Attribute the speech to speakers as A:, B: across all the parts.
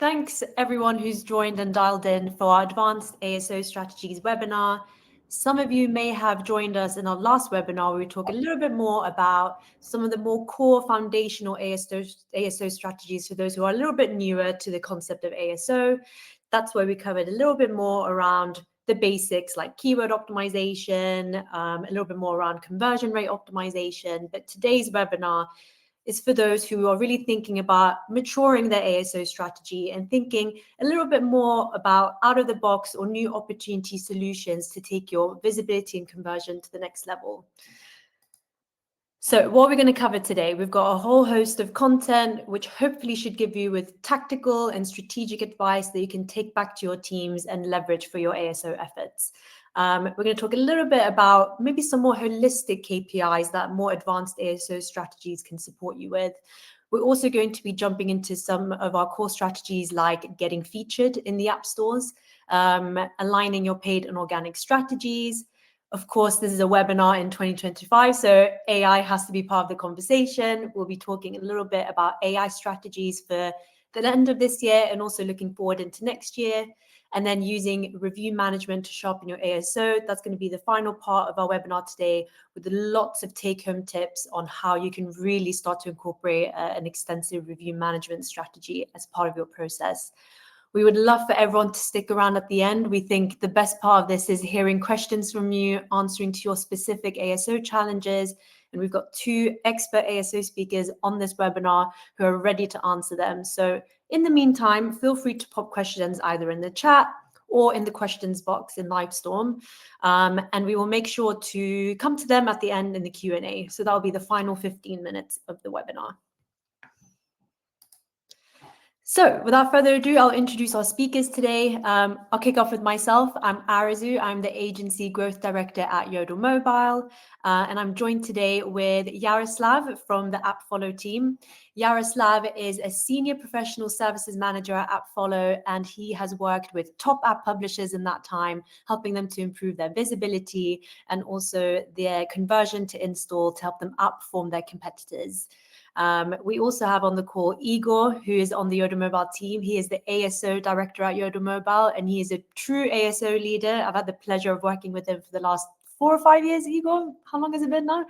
A: Thanks everyone who's joined and dialed in for our Advanced ASO Strategies webinar. Some of you may have joined us in our last webinar where we talk a little bit more about some of the more core foundational ASO strategies for those who are a little bit newer to the concept of ASO. That's where we covered a little bit more around the basics like keyword optimization, a little bit more around conversion rate optimization. But today's webinar is for those who are really thinking about maturing their ASO strategy and thinking a little bit more about out of the box or new opportunity solutions to take your visibility and conversion to the next level. So what we're going to cover today, we've got a whole host of content, which hopefully should give you with tactical and strategic advice that you can take back to your teams and leverage for your ASO efforts. We're going to talk a little bit about maybe some more holistic KPIs that more advanced ASO strategies can support you with. We're also going to be jumping into some of our core strategies like getting featured in the app stores, aligning your paid and organic strategies. Of course, this is a webinar in 2025, so AI has to be part of the conversation. We'll be talking a little bit about AI strategies for the end of this year and also looking forward into next year. And then using review management to sharpen your ASO. That's going to be the final part of our webinar today with lots of take-home tips on how you can really start to incorporate an extensive review management strategy as part of your process. We would love for everyone to stick around at the end. We think the best part of this is hearing questions from you, answering to your specific ASO challenges. And we've got 2 expert ASO speakers on this webinar who are ready to answer them. So in the meantime, feel free to pop questions either in the chat or in the questions box in Livestorm. And we will make sure to come to them at the end in the Q&A. So that'll be the final 15 minutes of the webinar. So without further ado, I'll introduce our speakers today. I'll kick off with myself. I'm Arazu. I'm the Agency Growth Director at Yodel Mobile. And I'm joined today with Yaroslav from the AppFollow team. Yaroslav is a Senior Professional Services Manager at AppFollow, and he has worked with top app publishers in that time, helping them to improve their visibility and also their conversion to install to help them outperform their competitors. We also have on the call Igor, who is on the Yodel Mobile team. He is the ASO director at Yodel Mobile, and he is a true ASO leader. I've had the pleasure of working with him for the last 4 or 5 years. Igor, how long has it been now?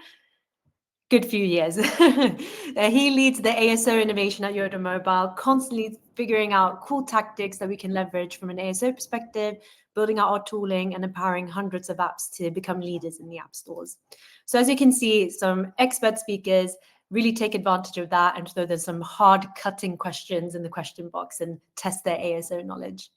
A: Good few years. He leads the ASO innovation at Yodel Mobile, constantly figuring out cool tactics that we can leverage from an ASO perspective, building out our tooling and empowering hundreds of apps to become leaders in the app stores. So as you can see, some expert speakers really take advantage of that, and so there's some hard cutting questions in the question box and test their ASO knowledge.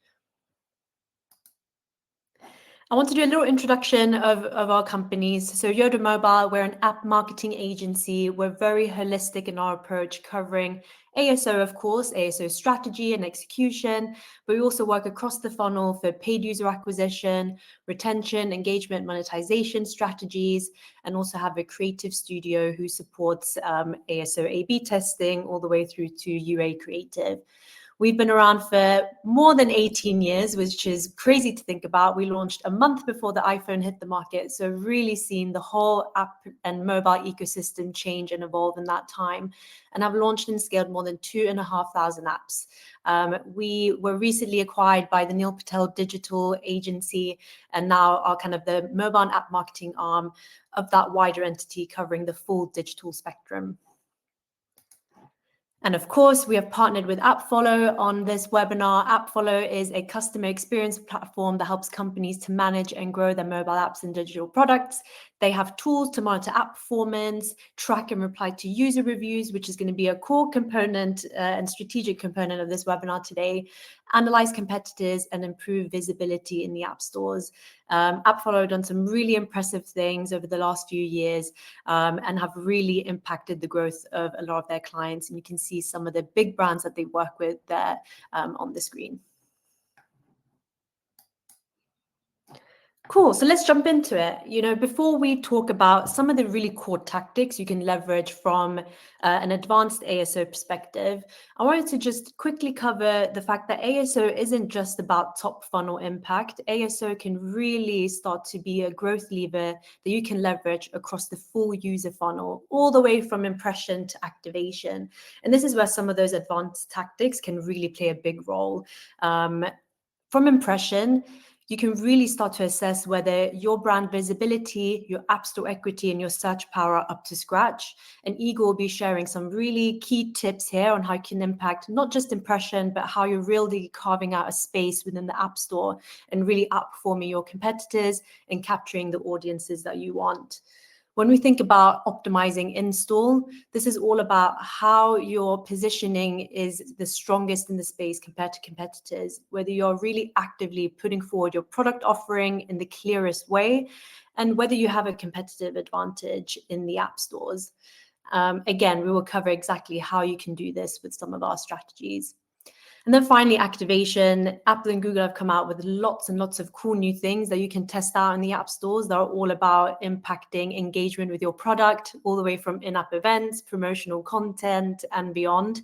A: I want to do a little introduction of our companies. So Yodel Mobile, we're an app marketing agency. We're very holistic in our approach, covering ASO, of course, ASO strategy and execution, but we also work across the funnel for paid user acquisition, retention, engagement, monetization strategies, and also have a creative studio who supports ASO A/B testing all the way through to UA creative. We've been around for more than 18 years, which is crazy to think about. We launched a month before the iPhone hit the market, so really seen the whole app and mobile ecosystem change and evolve in that time. And I've launched and scaled more than 2,500 apps. We were recently acquired by the Neil Patel Digital Agency, and now are kind of the mobile and app marketing arm of that wider entity covering the full digital spectrum. And of course, we have partnered with AppFollow on this webinar. AppFollow is a customer experience platform that helps companies to manage and grow their mobile apps and digital products. They have tools to monitor app performance, track and reply to user reviews, which is going to be a core component and strategic component of this webinar today, analyze competitors and improve visibility in the app stores. AppFollow have done some really impressive things over the last few years and have really impacted the growth of a lot of their clients. And you can see some of the big brands that they work with there on the screen. Cool. So let's jump into it. Before we talk about some of the really core tactics you can leverage from an advanced ASO perspective, I wanted to just quickly cover the fact that ASO isn't just about top funnel impact. ASO can really start to be a growth lever that you can leverage across the full user funnel, all the way from impression to activation. And this is where some of those advanced tactics can really play a big role. From impression, you can really start to assess whether your brand visibility, your app store equity, and your search power are up to scratch. And Igor will be sharing some really key tips here on how you can impact not just impression, but how you're really carving out a space within the app store and really outperforming your competitors and capturing the audiences that you want. When we think about optimizing install, this is all about how your positioning is the strongest in the space compared to competitors, whether you're really actively putting forward your product offering in the clearest way, and whether you have a competitive advantage in the app stores. Again, we will cover exactly how you can do this with some of our strategies. And then finally, activation. Apple and Google have come out with lots and lots of cool new things that you can test out in the app stores that are all about impacting engagement with your product, all the way from in-app events, promotional content, and beyond.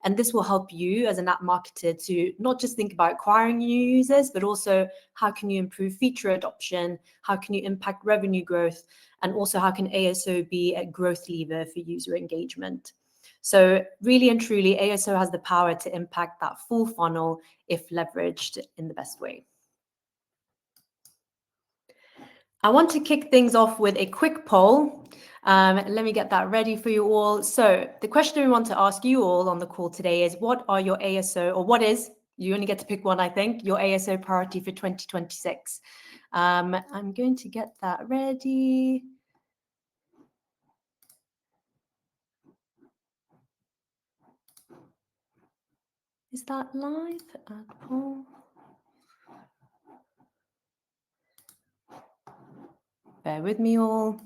A: And this will help you as an app marketer to not just think about acquiring new users, but also how can you improve feature adoption, how can you impact revenue growth, and also how can ASO be a growth lever for user engagement. So really and truly, ASO has the power to impact that full funnel if leveraged in the best way. I want to kick things off with a quick poll. Let me get that ready for you all. So the question we want to ask you all on the call today is, what are your ASO, or what is, you only get to pick one, I think, your ASO priority for 2026? I'm going to get that ready. Is that live? Poll. Bear with me all.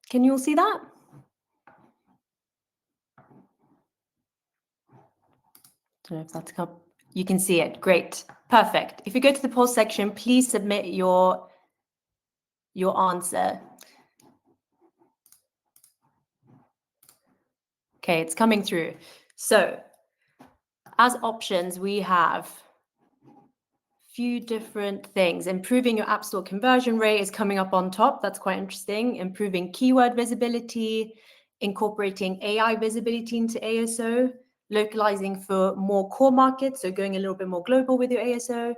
A: Can you all see that? I don't know if that's come. You can see it. Great. Perfect. If you go to the poll section, please submit your answer. Okay, it's coming through. So as options, we have few different things. Improving your app store conversion rate is coming up on top. That's quite interesting. Improving keyword visibility, incorporating AI visibility into ASO, localizing for more core markets, so going a little bit more global with your ASO,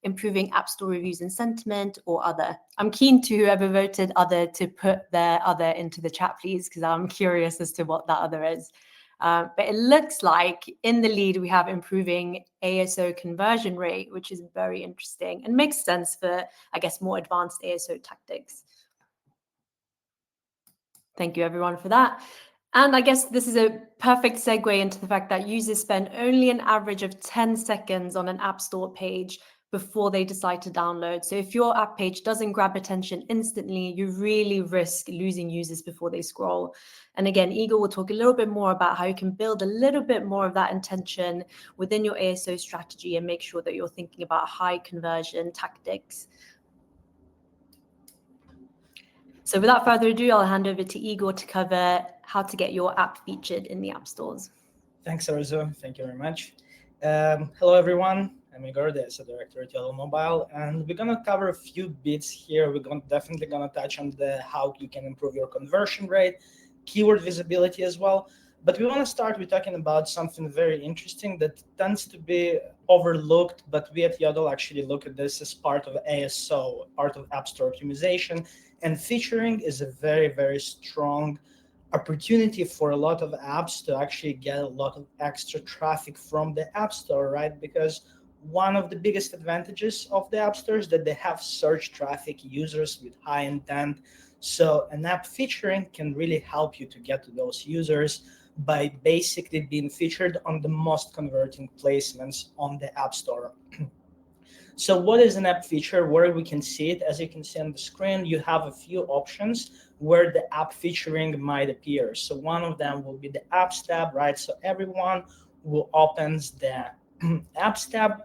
A: improving app store reviews and sentiment, or other. I'm keen to whoever voted other to put their other into the chat, please, because I'm curious as to what that other is. But it looks like in the lead, we have improving ASO conversion rate, which is very interesting and makes sense for, I guess, more advanced ASO tactics. Thank you, everyone, for that. And I guess this is a perfect segue into the fact that users spend only an average of 10 seconds on an app store page before they decide to download. So if your app page doesn't grab attention instantly, you really risk losing users before they scroll. And again, Igor will talk a little bit more about how you can build a little bit more of that intention within your ASO strategy and make sure that you're thinking about high conversion tactics. So without further ado, I'll hand over to Igor to cover how to get your app featured in the app stores.
B: Thanks, Arzu. Thank you very much. Hello, everyone. I'm Igor, the ASO director at Yellow Mobile, and we're gonna cover a few bits here. We're definitely gonna touch on how you can improve your conversion rate, keyword visibility as well. But we want to start with talking about something very interesting that tends to be overlooked, but we at Yodel actually look at this as part of ASO, part of App Store optimization, and featuring is a very, very strong opportunity for a lot of apps to actually get a lot of extra traffic from the App Store, right? Because one of the biggest advantages of the App Store is that they have search traffic, users with high intent. So an app featuring can really help you to get to those users by basically being featured on the most converting placements on the App Store. So what is an app feature? Where we can see it, as you can see on the screen, you have a few options where the app featuring might appear. So one of them will be the apps tab, right? So everyone will opens the apps tab,